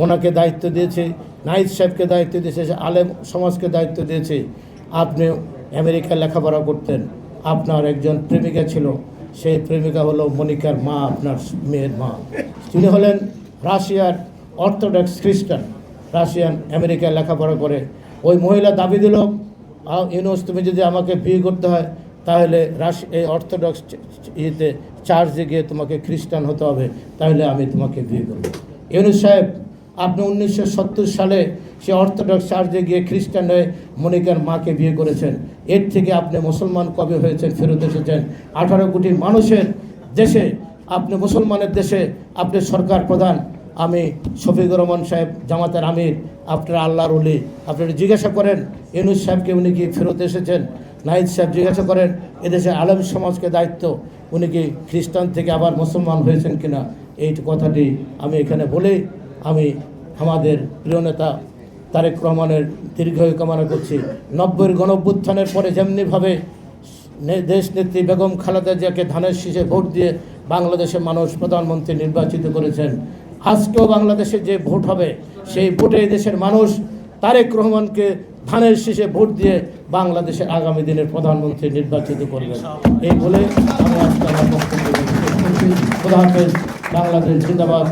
ওনাকে দায়িত্ব দিয়েছে, নাহিদ সাহেবকে দায়িত্ব দিয়েছে, আলেম সমাজকে দায়িত্ব দিয়েছে। আপনি আমেরিকায় লেখাপড়া করতেন, আপনার একজন প্রেমিকা ছিল, সেই প্রেমিকা হলো মনিকার মা, আপনার মেয়ের মা। তিনি হলেন রাশিয়ার অর্থোডক্স খ্রিস্টান, রাশিয়ান আমেরিকায় লেখাপড়া করে। ওই মহিলা দাবি দিল, ইউনুস তুমি যদি আমাকে বিয়ে করতে হয় তাহলে এই অর্থোডক্স ইয়েতে চার্চে গিয়ে তোমাকে খ্রিস্টান হতে হবে, তাহলে আমি তোমাকে বিয়ে করব। ইউনুস সাহেব, আপনি 1970 সালে সে অর্থোডক্স চার্চে গিয়ে খ্রিস্টান হয়ে মনিকার মাকে বিয়ে করেছেন। এর থেকে আপনি মুসলমান কবে হয়েছেন, ফেরত এসেছেন? 18 কোটি মানুষের দেশে, আপনি মুসলমানের দেশে, আপনি সরকার প্রধান। আমি শফিকুর রহমান সাহেব, জামাতের আমির, আপনার আল্লাহর ওলি, আপনারা জিজ্ঞাসা করেন ইউনুস সাহেবকে উনি কি ফেরত এসেছেন? নাহিদ সাহেব জিজ্ঞাসা করেন এদেশে আলেম সমাজকে দায়িত্ব, উনি কি খ্রিস্টান থেকে আবার মুসলমান হয়েছেন কিনা? এই কথাটি আমি এখানে বলে আমি আমাদের প্রিয় নেতা তারেক রহমানের দীর্ঘায়ু কামনা করছি। 90-এর গণঅভ্যুত্থানের পরে যেমনিভাবে দেশ নেত্রী বেগম খালেদা জিয়াকে ধানের শীষে ভোট দিয়ে বাংলাদেশের মানুষ প্রধানমন্ত্রী নির্বাচিত করেছেন, আজকেও বাংলাদেশে যে ভোট হবে সেই ভোটে দেশের মানুষ তারেক রহমানকে ধানের শীষে ভোট দিয়ে বাংলাদেশের আগামী দিনের প্রধানমন্ত্রী নির্বাচিত করবেন। এই বলে আমি আজকে আমার বক্তব্য শেষ করছি। খোদা হাফেজ। বাংলাদেশ জিন্দাবাদ।